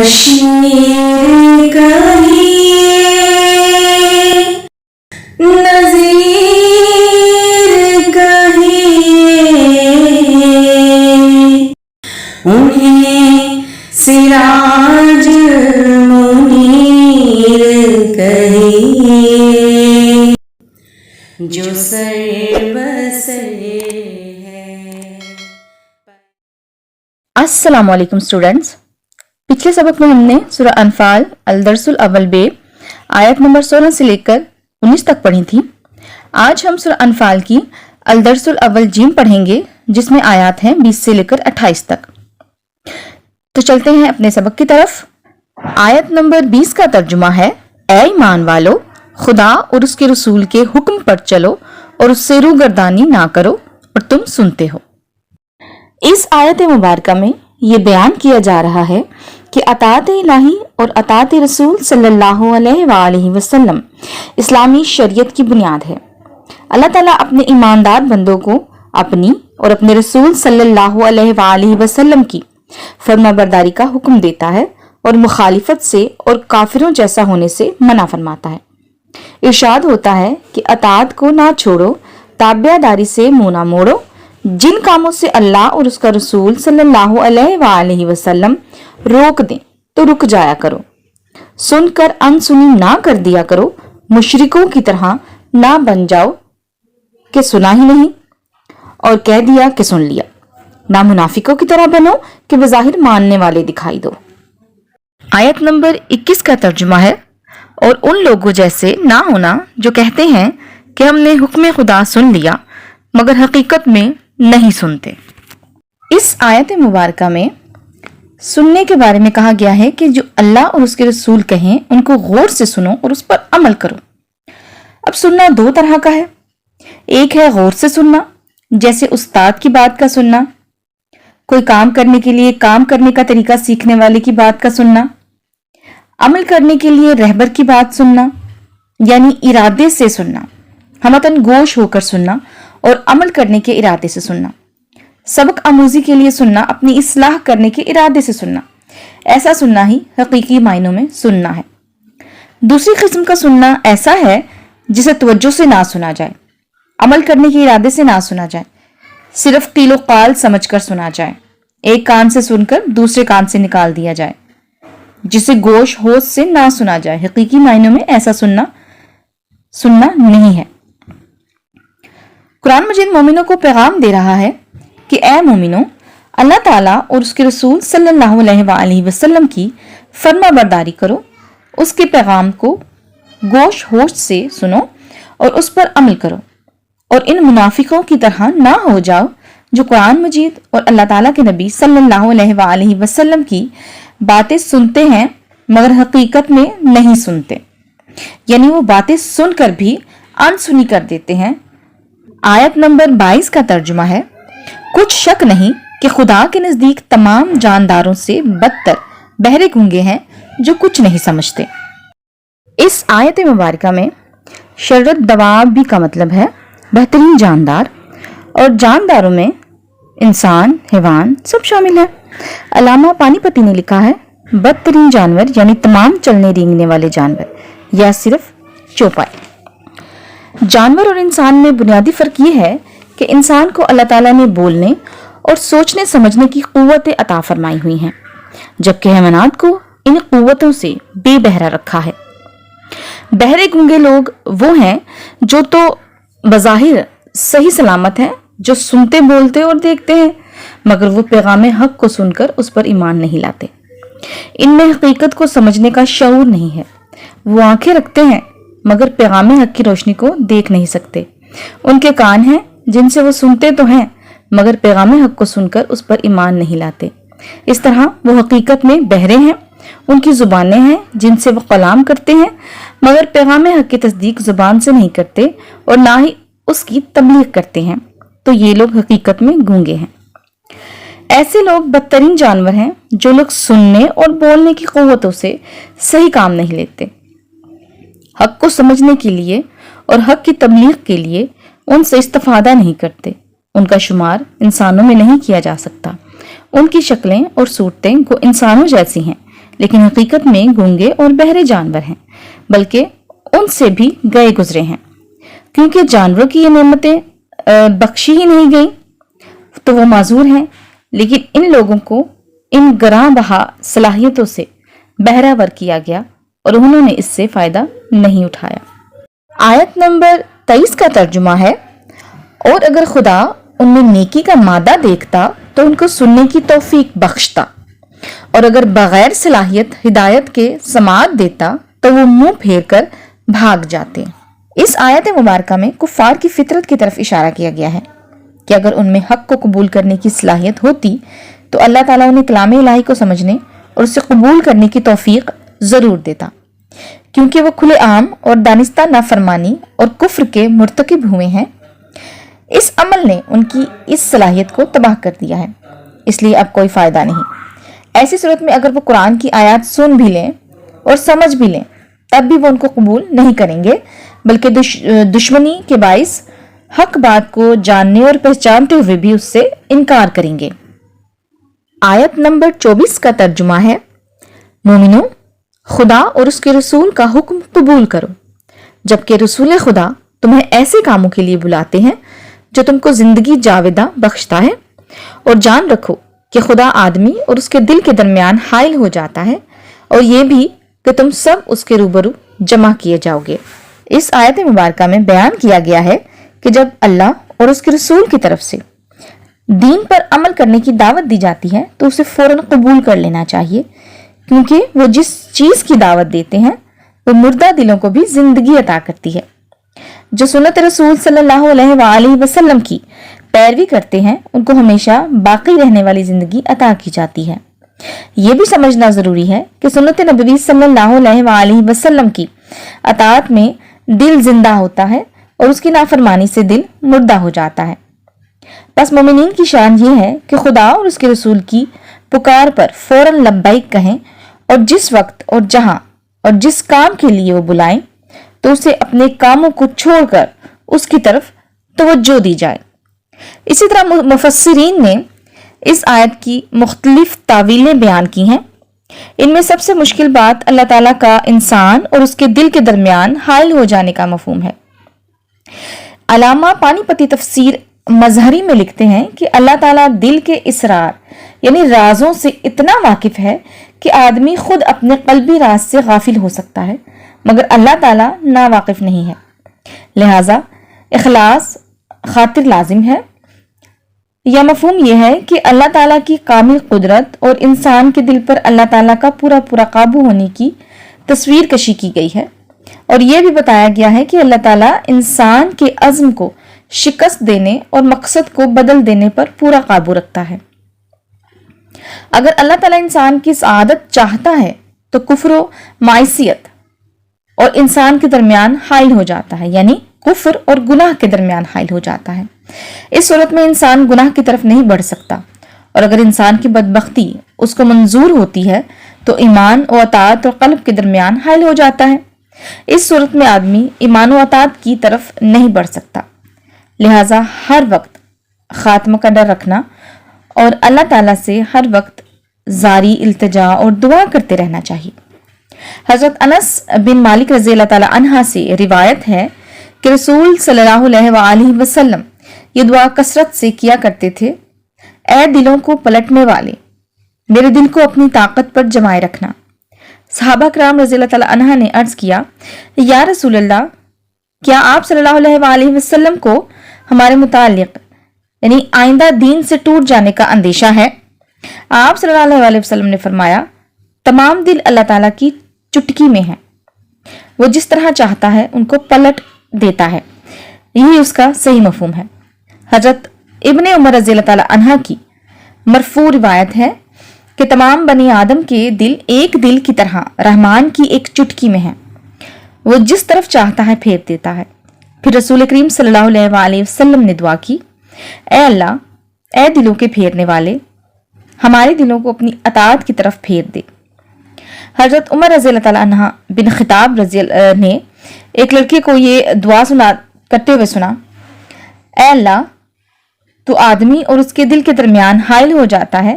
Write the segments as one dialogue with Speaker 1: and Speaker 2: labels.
Speaker 1: बशीर कहिए, नज़ीर कहिए, उन्हें सिराज मुनीर कहिए, जो सर बसर है।
Speaker 2: अस्सलाम वालेकुम स्टूडेंट्स। पिछले सबक में हमने सूरह अनफाल अल-दर्सुल अव्वल बे आयत नंबर 16 से लेकर 19 तक पढ़ी थी। आज हम सूरह अनफाल की अल-दर्सुल अव्वल जीम पढ़ेंगे, जिसमें आयत हैं 20 से लेकर 28 तक। तो चलते हैं अपने सबक की तरफ। आयत नंबर 20 का तर्जुमा है, ऐ ईमान वालो, खुदा और उसके रसूल के हुक्म पर चलो और उससे रूगर्दानी ना करो और तुम सुनते हो। इस आयत मुबारका में ये बयान किया जा रहा है कि अताअत इलाही और अताअत रसूल सल्लल्लाहु अलैहि वसल्लम इस्लामी शरीयत की बुनियाद है। अल्लाह ताला अपने ईमानदार बंदों को अपनी और अपने रसूल सल्लल्लाहु अलैहि वसल्लम की फरमाबरदारी का हुक्म देता है और मुखालिफत से और काफिरों जैसा होने से मना फरमाता है। इरशाद होता है कि अताअत को ना छोड़ो, ताबियादारी से मुंह ना मोड़ो। जिन कामों से अल्लाह और उसका रसूल सल्लल्लाहु अलैहि वसल्लम रोक दें तो रुक जाया करो। सुनकर अनसुनी ना कर दिया करो। मुशरिकों की तरह ना बन जाओ कि सुना ही नहीं और कह दिया कि सुन लिया। ना मुनाफिकों की तरह बनो कि बज़ाहिर मानने वाले दिखाई दो। आयत नंबर 21 का तर्जुमा है, और उन लोगों जैसे ना होना जो कहते हैं कि हमने हुक्म खुदा सुन लिया मगर हकीकत में नहीं सुनते। इस आयत मुबारका में सुनने के बारे में कहा गया है कि जो अल्लाह और उसके रसूल कहें उनको गौर से सुनो और उस पर अमल करो। अब सुनना दो तरह का है। एक है गौर से सुनना, जैसे उस्ताद की बात का सुनना, कोई काम करने के लिए काम करने का तरीका सीखने वाले की बात का सुनना, अमल करने के लिए रहबर की बात सुनना, यानी इरादे से सुनना, हमतन गोश होकर सुनना और अमल करने के इरादे से सुनना। सबक आमूजी के लिए सुनना, अपनी इस्लाह करने के इरादे से सुनना। ऐसा सुनना ही हकीकी मायनों में सुनना है। दूसरी किस्म का सुनना ऐसा है जिसे तवज्जो से ना सुना जाए, अमल करने के इरादे से ना सुना जाए, सिर्फ कीलो काल समझकर सुना जाए, एक कान से सुनकर दूसरे कान से निकाल दिया जाए, जिसे गोश होश से ना सुना जाए। हकीकी मायनों में ऐसा सुनना नहीं है। कुरान मजीद मोमिनों को पैगाम दे रहा है कि ए मोमिनों, अल्लाह ताला और उसके रसूल सल्लल्लाहु अलैहि वसल्लम की फरमाबरदारी करो, उसके पैगाम को गोश होश से सुनो और उस पर अमल करो, और इन मुनाफिकों की तरह ना हो जाओ जो कुरान मजीद और अल्लाह ताला के नबी सल्लल्लाहु अलैहि वसल्लम की बातें सुनते हैं मगर हकीकत में नहीं सुनते, यानी वो बातें सुनकर भी अनसुनी कर देते हैं। आयत नंबर 22 का तर्जुमा है, कुछ शक नहीं कि खुदा के नजदीक तमाम जानदारों से बदतर बहरे गूंगे हैं जो कुछ नहीं समझते। इस आयत मुबारका में शर्रत दवाब भी का मतलब है बेहतरीन जानदार, और जानदारों में इंसान, हैवान सब शामिल है। अलामा पानीपति ने लिखा है, बदतरीन जानवर यानी तमाम चलने रेंगने वाले जानवर या सिर्फ चौपाई। जानवर और इंसान में बुनियादी फर्क यह है कि इंसान को अल्लाह ताला ने बोलने और सोचने समझने की कुव्वतें अता फरमाई हुई हैं, जबकि हैवानात को इन कुव्वतों से बेबहरा रखा है। बहरे गूंगे लोग वो हैं जो तो बज़ाहिर सही सलामत हैं, जो सुनते बोलते और देखते हैं मगर वो पैगाम हक को सुनकर उस पर ईमान नहीं लाते। इनमें हकीकत को समझने का शऊर नहीं है। वो आंखें रखते हैं मगर पैगाम हक की रोशनी को देख नहीं सकते। उनके कान हैं जिनसे वो सुनते तो हैं मगर पैगाम हक को सुनकर उस पर ईमान नहीं लाते। इस तरह वो हकीकत में बहरे हैं। उनकी जुबानें हैं जिनसे वो कलाम करते हैं मगर पैगाम हक की तस्दीक जुबान से नहीं करते और ना ही उसकी तबलीग करते हैं। तो ये लोग हकीकत में गूंगे हैं। ऐसे लोग बदतरीन जानवर हैं जो लोग सुनने और बोलने की कुव्वतों से सही काम नहीं लेते। हक को समझने के लिए और हक की तबलीग के लिए उनसे इस्तिफादा नहीं करते। उनका शुमार इंसानों में नहीं किया जा सकता। उनकी शक्लें और सूरतें को इंसानों जैसी हैं لیکن حقیقت میں گونگے اور بہرے جانور ہیں، بلکہ ان سے بھی گئے گزرے ہیں، کیونکہ جانوروں کی یہ نعمتیں بخشی ہی نہیں گئیں تو وہ معذور ہیں، لیکن ان لوگوں کو ان گراں بہا صلاحیتوں سے بہرہ ور کیا گیا اور انہوں نے اس سے فائدہ نہیں اٹھایا۔ آیت نمبر 23 کا ترجمہ ہے، اور اگر خدا ان میں نیکی کا مادہ دیکھتا تو ان کو سننے کی توفیق بخشتا، اور اگر بغیر صلاحیت ہدایت کے سماعت دیتا تو وہ منہ پھیر کر بھاگ جاتے۔ اس آیت مبارکہ میں کفار کی فطرت کی طرف اشارہ کیا گیا ہے کہ اگر ان میں حق کو قبول کرنے کی صلاحیت ہوتی تو اللہ تعالیٰ انہیں کلام الہی کو سمجھنے اور اسے قبول کرنے کی توفیق ضرور دیتا، کیونکہ وہ کھلے عام اور دانستہ نافرمانی اور کفر کے مرتکب ہوئے ہیں۔ اس عمل نے ان کی اس صلاحیت کو تباہ کر دیا ہے، اس لیے اب کوئی فائدہ نہیں۔ ایسی صورت میں اگر وہ قرآن کی آیات سن بھی لیں اور سمجھ بھی لیں تب بھی وہ ان کو قبول نہیں کریں گے، بلکہ دشمنی کے باعث حق بات کو جاننے اور پہچانتے ہوئے بھی اس سے انکار کریں گے۔ آیت نمبر 24 کا ترجمہ ہے، مومنو، خدا اور اس کے رسول کا حکم قبول کرو، جبکہ رسول خدا تمہیں ایسے کاموں کے لیے بلاتے ہیں جو تم کو زندگی جاودہ بخشتا ہے، اور جان رکھو کہ خدا آدمی اور اس کے دل کے درمیان حائل ہو جاتا ہے، اور یہ بھی کہ تم سب اس کے روبرو جمع کیے جاؤ گے۔ اس آیت مبارکہ میں بیان کیا گیا ہے کہ جب اللہ اور اس کے رسول کی طرف سے دین پر عمل کرنے کی دعوت دی جاتی ہے تو اسے فوراً قبول کر لینا چاہیے، کیونکہ وہ جس چیز کی دعوت دیتے ہیں وہ مردہ دلوں کو بھی زندگی عطا کرتی ہے۔ جو سنت رسول صلی اللہ علیہ وآلہ وسلم کی پیروی کرتے ہیں ان کو ہمیشہ باقی رہنے والی زندگی عطا کی جاتی ہے۔ یہ بھی سمجھنا ضروری ہے کہ سنت نبوی صلی اللہ علیہ وآلہ وسلم کی اطاعت میں دل زندہ ہوتا ہے اور اس کی نافرمانی سے دل مردہ ہو جاتا ہے۔ بس مومنین کی شان یہ ہے کہ خدا اور اس کے رسول کی پکار پر فوراً لبیک کہیں، اور جس وقت اور جہاں اور جس کام کے لیے وہ بلائیں تو اسے اپنے کاموں کو چھوڑ کر اس کی طرف توجہ دی جائے۔ اسی طرح مفسرین نے اس آیت کی مختلف تعویلیں بیان کی ہیں۔ ان میں سب سے مشکل بات اللہ تعالیٰ کا انسان اور اس کے دل کے درمیان حائل ہو جانے کا مفہوم ہے۔ علامہ پانی پتی تفسیر مظہری میں لکھتے ہیں کہ اللہ تعالیٰ دل کے اسرار یعنی رازوں سے اتنا واقف ہے کہ آدمی خود اپنے قلبی راز سے غافل ہو سکتا ہے، مگر اللہ تعالیٰ نا واقف نہیں ہے، لہذا اخلاص خاطر لازم ہے۔ یا مفہوم یہ ہے کہ اللہ تعالیٰ کی کامل قدرت اور انسان کے دل پر اللہ تعالیٰ کا پورا پورا قابو ہونے کی تصویر کشی کی گئی ہے، اور یہ بھی بتایا گیا ہے کہ اللہ تعالیٰ انسان کے عزم کو شکست دینے اور مقصد کو بدل دینے پر پورا قابو رکھتا ہے۔ اگر اللہ تعالیٰ انسان کی سعادت چاہتا ہے تو کفر و معصیت اور انسان کے درمیان حائل ہو جاتا ہے، یعنی کفر اور گناہ کے درمیان حائل ہو جاتا ہے۔ اس صورت میں انسان گناہ کی طرف نہیں بڑھ سکتا، اور اگر انسان کی بدبختی اس کو منظور ہوتی ہے تو ایمان و اطاعت اور قلب کے درمیان حائل ہو جاتا ہے۔ اس صورت میں آدمی ایمان و اطاعت کی طرف نہیں بڑھ سکتا، لہٰذا ہر وقت خاتمہ کا ڈر رکھنا اور اللہ تعالیٰ سے ہر وقت زاری التجا اور دعا کرتے رہنا چاہیے۔ حضرت انس بن مالک رضی اللہ تعالیٰ عنہ سے روایت ہے کہ رسول صلی اللہ علیہ وآلہ وسلم یہ دعا کثرت سے کیا کرتے تھے، اے دلوں کو پلٹنے والے، میرے دل کو اپنی طاقت پر جمائے رکھنا۔ صحابہ کرام رضی اللہ تعالیٰ عنہ نے عرض کیا، یا رسول اللہ، کیا آپ صلی اللہ علیہ وآلہ وسلم کو ہمارے متعلق یعنی آئندہ دین سے ٹوٹ جانے کا اندیشہ ہے؟ آپ صلی اللہ علیہ وسلم نے فرمایا، تمام دل اللہ تعالیٰ کی چٹکی میں ہیں، وہ جس طرح چاہتا ہے ان کو پلٹ دیتا ہے، یہی اس کا صحیح مفہوم ہے۔ حضرت ابن عمر رضی اللہ تعالیٰ عنہ کی مرفوع روایت ہے کہ تمام بنی آدم کے دل ایک دل کی طرح رحمان کی ایک چٹکی میں ہیں، وہ جس طرف چاہتا ہے پھیر دیتا ہے۔ پھر رسول کریم صلی اللہ علیہ وآلہ وسلم نے دعا کی، اے اللہ، اے دلوں کے پھیرنے والے، ہمارے دلوں کو اپنی اطاعت کی طرف پھیر دے۔ حضرت عمر رضی اللہ تعالیٰ عنہ بن خطاب رضی اللہ نے ایک لڑکے کو یہ دعا کرتے ہوئے سنا، اے اللہ، تو آدمی اور اس کے دل کے درمیان حائل ہو جاتا ہے،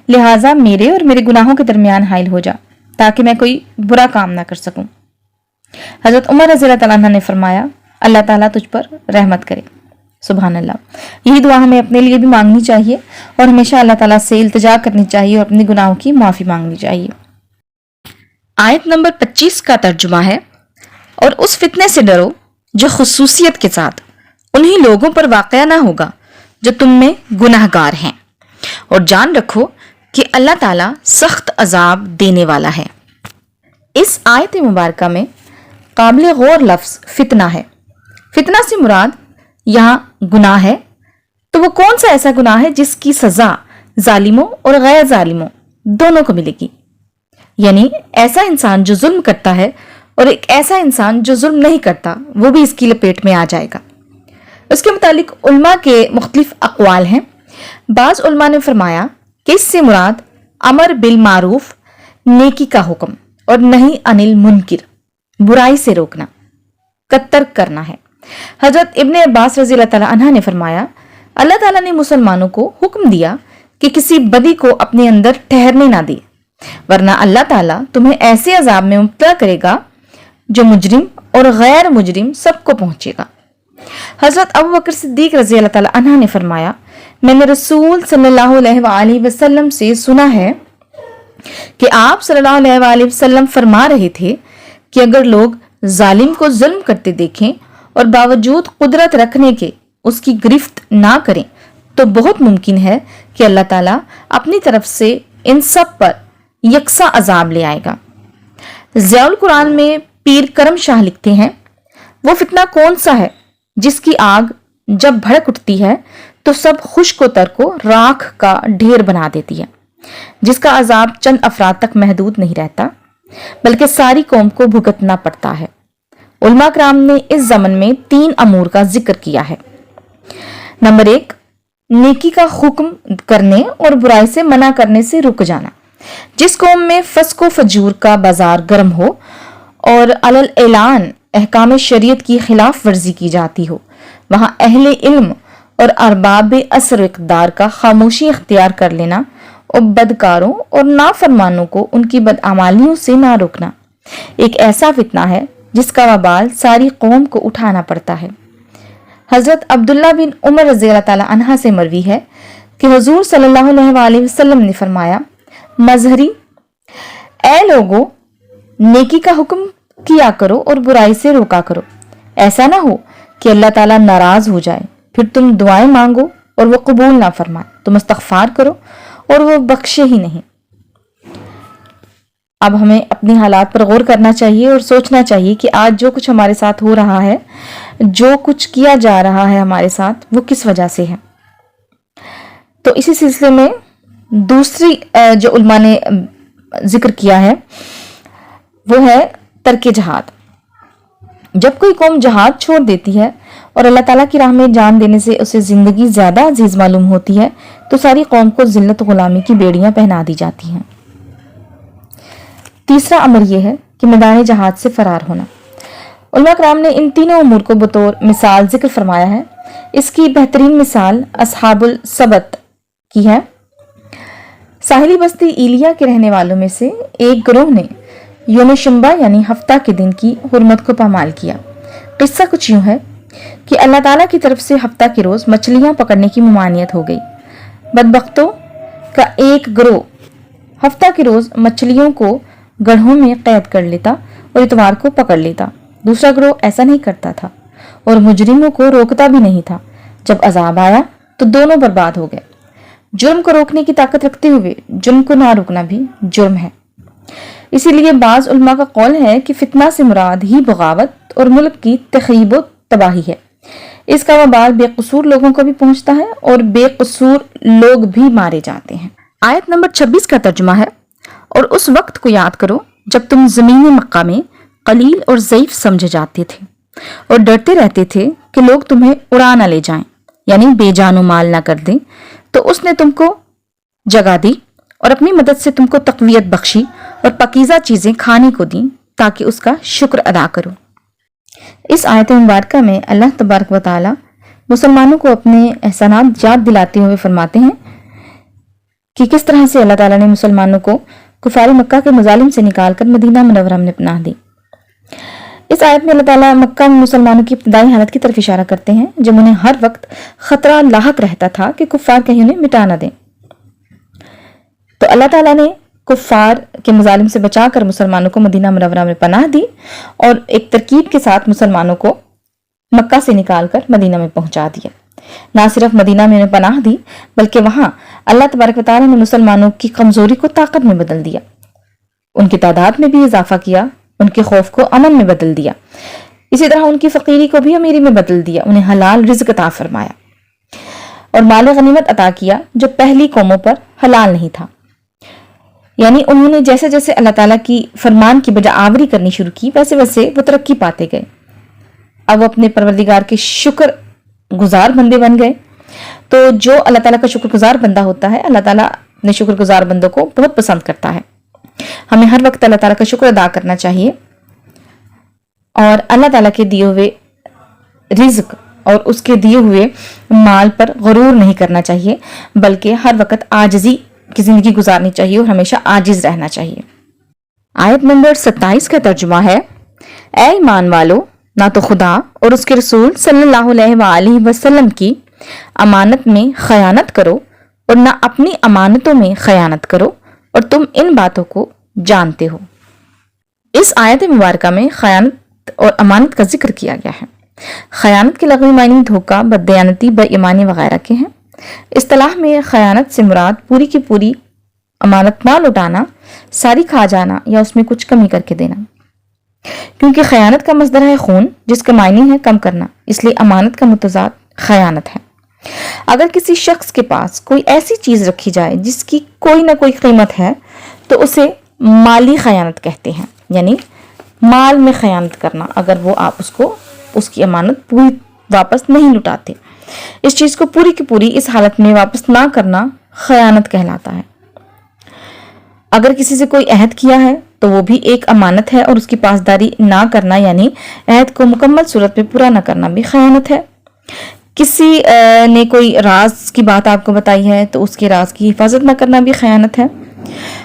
Speaker 2: لہٰذا میرے اور میرے گناہوں کے درمیان حائل ہو جا۔ ताकि मैं कोई बुरा काम ना कर सकूं। हजरत उमर रज़ी अल्लाह तआला अन्हा ने फरमाया, अल्लाह ताला तुझ पर रहमत करे। सुभान अल्लाह। यही दुआ हमें अपने लिए भी मांगनी चाहिए और हमेशा अल्लाह ताला से इल्तिजा करनी चाहिए और अपने गुनाहों की माफ़ी मांगनी चाहिए। आयत नंबर 25 का तर्जुमा है, और उस फितने से डरो जो खुसूसियत के साथ उन्हीं लोगों पर वाक़या ना होगा जो तुम में गुनाहगार हैं, और जान रखो कि अल्लाह ताला सख्त अजाब देने वाला है। इस आयत मुबारका में काबिल गौर लफ्ज़ फितना है। फितना से मुराद यहाँ गुनाह है। तो वो कौन सा ऐसा गुनाह है जिसकी सज़ा जालिमों और गैर जालिमों दोनों को मिलेगी? यानी ऐसा इंसान जो जुल्म करता है और एक ऐसा इंसान जो जुल्म नहीं करता, वो भी इसकी लपेट में आ जाएगा। उसके मुतालिक उल्मा के मुख्तलिफ अक़वाल हैं। बाज़ उल्मा ने फरमाया कि इससे मुराद अमर बिल मारूफ, नेकी का हुक्म, और नहीं अनिल मुनकिर, बुराई से रोकना का तर्क करना है। हजरत इब्ने अब्बास रज़ी अल्लाह तआला अन्हा ने फरमाया, अल्लाह ताला ने मुसलमानों को हुक्म दिया कि किसी बदी को अपने अंदर ठहरने ना दे, वरना अल्लाह ताला तुम्हें ऐसे अजाब में मुब्तला करेगा जो मुजरिम और गैर मुजरिम सबको पहुंचेगा। हजरत अबू बकर सिद्दीक रज़ी अल्लाह तआला अन्हा ने फरमाया, मैंने रसूल सल्लल्लाहु अलैहि वसल्लम से सुना है कि आप सल्लल्लाहु अलैहि वसल्लम फरमा रहे थे कि अगर लोग जालिम को जुल्म करते देखें और बावजूद कुदरत रखने के उसकी गिरफ्त ना करें, तो बहुत मुमकिन है कि अल्लाह ताला अपनी तरफ से इन सब पर यकसा अजाब ले आएगा। ज़ियाउल कुरान में पीर करम शाह लिखते हैं, वो फितना कौन सा है जिसकी आग जब भड़क उठती है तो सब खुश्क-ओ-तर को राख का ढेर बना देती है, जिसका अजाब चंद अफराद तक महदूद नहीं रहता बल्कि सारी कौम को भुगतना पड़ता है। उलमा कराम ने इस ज़मन में 3 अमूर का जिक्र किया है। नंबर 1, नेकी का हुक्म करने और बुराई से मना करने से रुक जाना। जिस कौम में फस्क व फजूर का बाजार गर्म हो और अलल ऐलान अहकाम शरीयत की खिलाफ वर्जी की जाती हो, वहां अहले इल्म और अरबाब असर इक़्तिदार का खामोशी इख्तियार कर लेना और बदकारों और नाफरमानों को उनकी बदआमालियों से ना रोकना एक ऐसा फितना है जिसका वबाल सारी कौम को उठाना पड़ता है। हजरत अब्दुल्ला बिन उमर रज़ी अल्लाह ताला अन्हा से मरवी है कि हुजूर सल्लल्लाहु अलैहि वसल्लम ने फरमाया, मजहरी, ऐ लोगों, नेकी का हुक्म किया करो और बुराई से रोका करो। ऐसा ना हो कि अल्लाह ताला नाराज हो जाए, फिर तुम दुआएं मांगो और वो कबूल ना फरमाए, तुम इस्तग़फ़ार करो और वो बख्शे ही नहीं। अब हमें अपनी हालात पर गौर करना चाहिए और सोचना चाहिए कि आज जो कुछ हमारे साथ हो रहा है, जो कुछ किया जा रहा है हमारे साथ, वो किस वजह से है। तो इसी सिलसिले में दूसरी जो उल्मा ने जिक्र किया है वो है तर्क जहाद। जब कोई कौम जहाद छोड़ देती है और अल्लाह ताला की राह में जान देने से उसे जिंदगी ज्यादा अजीज मालूम होती है, तो सारी कौम को जिल्लत गुलामी की बेड़ियां पहना दी जाती हैं। तीसरा अमर यह है कि मैदान जहाद से फरार होना। उलमा कराम ने इन तीनों अमूर को बतौर मिसाल जिक्र फरमाया है। इसकी बेहतरीन मिसाल असहाबुल सबत की है। साहिली बस्ती इलिया के रहने वालों में से एक गिरोह ने यौम शुम्बा यानी हफ्ता के दिन की हुर्मत को पामाल किया। किस्सा कुछ यूं है कि अल्लाह ताला की तरफ से हफ्ता के रोज मछलियां पकड़ने की मुमानियत हो गई। बदबख्तों का एक गिरोह हफ्ता के रोज मछलियों को गढ़ों में कैद कर लेता और इतवार को पकड़ लेता। दूसरा गिरोह ऐसा नहीं करता था और मुजरिमों को रोकता भी नहीं था। जब अजाब आया तो दोनों बर्बाद हो गए। जुर्म को रोकने की ताकत रखते हुए जुर्म को ना रोकना भी जुर्म है। इसीलिए बाज उल्मा का कौल है कि फितना से मुराद ही बगावत और मुल्क की तखरीब व तबाही है। इसका वबाल बेकसूर लोगों को भी पहुंचता है और बेकसूर लोग भी मारे जाते हैं। आयत नंबर 26 का तर्जुमा है, और उस वक्त को याद करो जब तुम ज़मीन मक्का में कलील और ज़ईफ समझे जाते थे और डरते रहते थे कि लोग तुम्हें उड़ा ना ले जाएं, यानी बेजानो माल ना कर दें। तो उसने तुमको जगह दी और अपनी मदद से तुमको तक़वियत बख्शी और पकीज़ा चीज़ें खाने को दी ताकि उसका शुक्र अदा करो। इस आयत मुबारका में अल्लाह तबारक व तआला मुसलमानों को अपने एहसानात याद दिलाते हुए फरमाते हैं कि किस तरह से अल्लाह ताला ने मुसलमानों को कुफार मक्का के मुजालिम से निकालकर मदीना मुनव्वरा में पनाह दी। इस आयत में अल्लाह ताला मक्का में मुसलमानों की इब्तिदाई हालत की तरफ इशारा करते हैं जब उन्हें हर वक्त खतरा लाहक रहता था कि कुफार कहीं उन्हें मिटा न दें। तो अल्लाह ताला ने कुफार के मुजालिम से बचाकर मुसलमानों को मदीना मुनव्वरा में पनाह दी और एक तरकीब के साथ मुसलमानों को मक्का से निकालकर मदीना में पहुंचा दिया। ना सिर्फ मदीना में पनाह दी बल्कि वहां अल्लाह तबारक व तआला ने मुसलमानों की कमजोरी को ताकत में बदल दिया, उनकी तादाद में भी इजाफा किया, उनके खौफ को अमन में बदल दिया, इसी तरह उनकी फकीरी को भी अमीरी में बदल दिया, उन्हें हलाल रिज़्क अता फरमाया और माल गनीमत अता किया जो पहली कौमों पर हलाल नहीं था। यानी उन्होंने जैसे जैसे अल्लाह ताला की फरमान की बजा आवरी करनी शुरू की वैसे वैसे वो तरक्की पाते गए। अब वो अपने परवरदिगार के शुक्र गुजार बंदे बन गए। तो जो अल्लाह ताला का शुक्रगुजार बंदा होता है, अल्लाह ताला अपने शुक्रगुजार बंदों को बहुत पसंद करता है। हमें हर वक्त अल्लाह ताला का शुक्र अदा करना चाहिए और अल्लाह ताला के दिए हुए रिज़्क और उसके दिए हुए माल पर गुरूर नहीं करना चाहिए, बल्कि हर वक्त आजिज़ी की जिंदगी गुजारनी चाहिए और हमेशा आजिज रहना चाहिए। आयत नंबर 27 का तर्जुमा है, ऐ ईमान वालो, ना तो खुदा और उसके रसूल सल्लल्लाहु अलैहि वसल्लम की अमानत में खयानत करो और ना अपनी अमानतों में खयानत करो और तुम इन बातों को जानते हो। इस आयत मुबारका में खयानत और अमानत का जिक्र किया गया है। खयानत के लग़वी मानी धोखा, बददयानती, बेईमानी वगैरह के हैं। इस्तिलाह में खयानत से मुराद पूरी की पूरी अमानत ना लौटाना, सारी खा जाना या उसमें कुछ कमी करके देना। क्योंकि खयानत का मसदर है खून, जिसका मायने है कम करना, इसलिए अमानत का मुतज़ाद खयानत है। अगर किसी शख्स के पास कोई ऐसी चीज रखी जाए जिसकी कोई ना कोई कीमत है तो उसे माली खयानत कहते हैं, यानी माल में खयानत करना, अगर वो आप उसको उसकी अमानत पूरी वापस नहीं लुटाते। इस चीज को पूरी की पूरी इस हालत में वापस ना करना खयानत कहलाता है। अगर किसी से कोई अहद किया है तो वो भी एक अमानत है और उसकी पासदारी ना करना यानी अहद को मुकम्मल सूरत पे पूरा ना करना भी खयानत है। किसी ने कोई राज की बात आपको बताई है तो उसके राज की हिफाजत न करना भी खयानत है।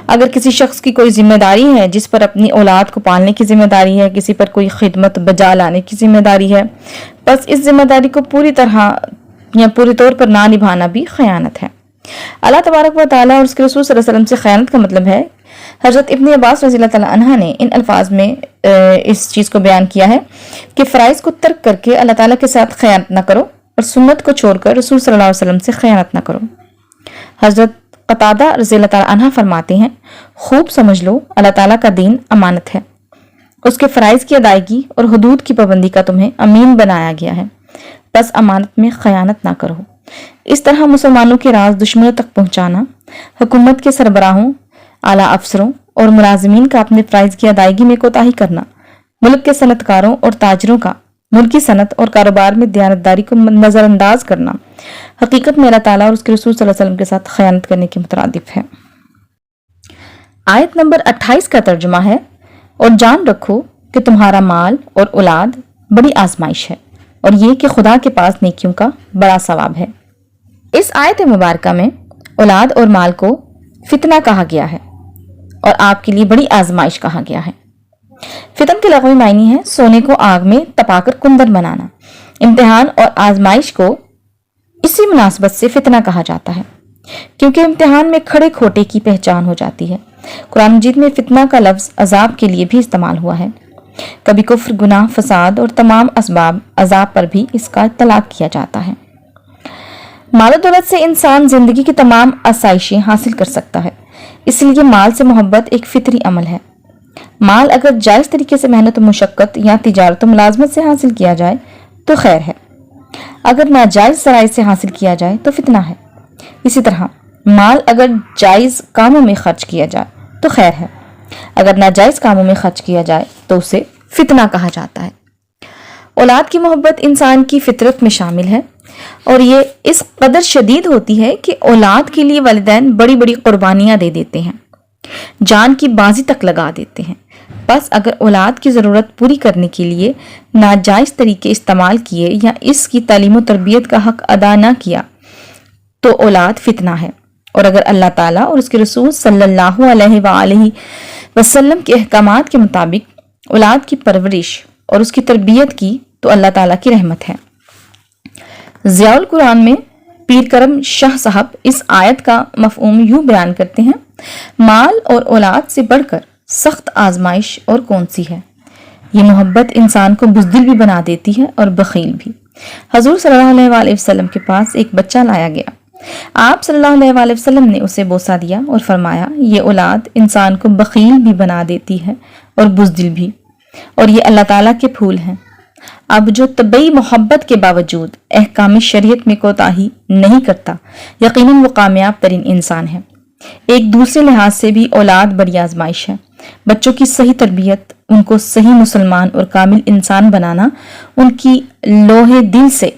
Speaker 2: अगर किसी शख्स की कोई जिम्मेदारी है जिस पर अपनी औलाद को पालने की जिम्मेदारी है, किसी पर कोई खिदमत बजा लाने की जिम्मेदारी है, बस इस जिम्मेदारी को पूरी तरह या पूरी तौर पर ना निभाना भी खयानत है। अल्लाह तबारक व तआला और उसके रसूल सल्लल्लाहु अलैहि वसल्लम से खयानत का मतलब है। हजरत इब्न अब्बास रज़ियल्लाहु तआला अन्हा ने इन अल्फाज में इस चीज को बयान किया है कि फराइज को तर्क करके अल्लाह ताला के साथ खयानत न करो और सुन्नत को छोड़कर रसूल सल्लल्लाहु अलैहि वसल्लम से खयानत न करो। हजरत कतादा रज़ियल्लाहु तआला अन्हा फरमाते हैं, खूब समझ लो अल्लाह ताला का दीन अमानत है, उसके फराइज की अदायगी और हुदूद की पाबंदी का तुम्हें अमीन बनाया गया है, बस अमानत में खयानत ना करो। इस तरह मुसलमानों के राज दुश्मनों तक पहुंचाना, हुकूमत के सरबराहों, आला अफसरों और मुलाजिमीन का अपने फराइज की अदायगी में कोताही करना, मुल्क के सनतकारों और ताजरों का मुल्की सनत और कारोबार में दयानतदारी को नजरअंदाज करना हकीकत में अल्लाह ताला और उसके रसूल सल्लल्लाहु अलैहि वसल्लम के साथ खयानत करने के मुतरादिफ है। आयत नंबर 28 का तर्जुमा है, और जान रखो कि तुम्हारा माल और औलाद बड़ी आजमाइश है और ये कि खुदा के पास नेकियों का बड़ा सवाब है। इस आयत मुबारका में औलाद और माल को फितना कहा गया है और आपके लिए बड़ी आजमाइश कहा गया है। फितन के लग़वी मायने है सोने को आग में तपाकर कुंदन बनाना। इम्तिहान और आजमाइश को इसी मुनासबत से फितना कहा जाता है क्योंकि इम्तिहान में खड़े खोटे की पहचान हो जाती है। कुरान मजीद में फितना का लफ्ज अजाब के लिए भी इस्तेमाल हुआ है। कभी कुफ्र, गुनाह, फसाद और तमाम असबाब अजाब पर भी इसका इतलाक किया जाता है। माल दौलत से इंसान जिंदगी की तमाम आसाइशें हासिल कर सकता है, इसलिए माल से मोहब्बत एक फितरी अमल है। माल अगर जायज तरीके से मेहनत और मुशक्कत या तिजारत और मुलाजमत से हासिल किया जाए तो खैर है, अगर नाजायज जराए से हासिल किया जाए तो फितना है। इसी तरह माल अगर जायज कामों में खर्च किया जाए तो खैर है, अगर नाजायज कामों में खर्च किया जाए तो उसे फितना कहा जाता है। औलाद की मोहब्बत इंसान की फितरत में शामिल है और ये इस कदर शदीद होती है कि औलाद के लिए वालिदैन बड़ी बड़ी कुर्बानियां दे देते हैं, जान की बाजी तक लगा देते हैं। बस अगर औलाद की ज़रूरत पूरी करने के लिए नाजायज तरीके इस्तेमाल किए या इसकी तालीम और तरबियत का हक अदा ना किया तो औलाद फितना है اور اگر اللہ تعالیٰ اور اس کے رسول صلی اللہ علیہ وآلہ وسلم کے احکامات کے مطابق اولاد کی پرورش اور اس کی تربیت کی تو اللہ تعالیٰ کی رحمت ہے۔ ضیاء القرآن میں پیر کرم شاہ صاحب اس آیت کا مفہوم یوں بیان کرتے ہیں: مال اور اولاد سے بڑھ کر سخت آزمائش اور کون سی ہے؟ یہ محبت انسان کو بزدل بھی بنا دیتی ہے اور بخیل بھی۔ حضور صلی اللہ علیہ وآلہ وسلم کے پاس ایک بچہ لایا گیا۔ آپ صلی اللہ علیہ وآلہ وسلم نے اسے بوسہ دیا اور فرمایا: یہ اولاد انسان کو بخیل بھی بنا دیتی ہے اور بزدل بھی، اور یہ اللہ تعالیٰ کے پھول ہیں۔ اب جو طبعی محبت کے باوجود احکام شریعت میں کوتاہی نہیں کرتا، یقیناً وہ کامیاب ترین انسان ہے۔ ایک دوسرے لحاظ سے بھی اولاد بڑی آزمائش ہے۔ بچوں کی صحیح تربیت، ان کو صحیح مسلمان اور کامل انسان بنانا، ان کی لوہے دل سے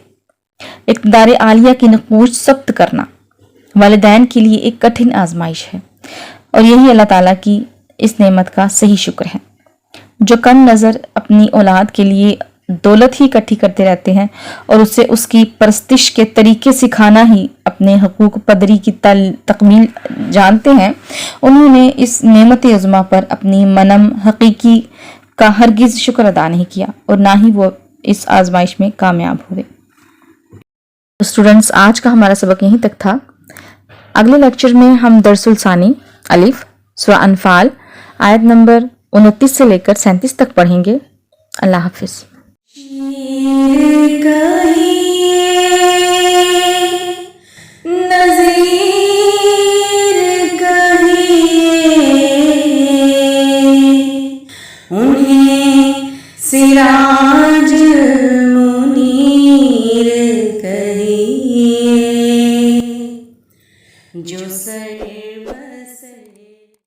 Speaker 2: اقتدار عالیہ کی نقوش ثبت کرنا والدین کے لیے ایک کٹھن آزمائش ہے، اور یہی اللہ تعالیٰ کی اس نعمت کا صحیح شکر ہے۔ جو کم نظر اپنی اولاد کے لیے دولت ہی اکٹھی کرتے رہتے ہیں اور اسے اس کی پرستش کے طریقے سکھانا ہی اپنے حقوق پدری کی تکمیل جانتے ہیں، انہوں نے اس نعمت عظمیٰ پر اپنی منم حقیقی کا ہرگز شکر ادا نہیں کیا، اور نہ ہی وہ اس آزمائش میں کامیاب ہوئے۔ اسٹوڈنٹس، آج کا ہمارا سبق یہیں تک تھا۔ اگلے لیکچر میں ہم درس الثانی الف سورہ انفال آیت نمبر 29 سے لے کر 37 تک پڑھیں گے۔ اللہ حافظ۔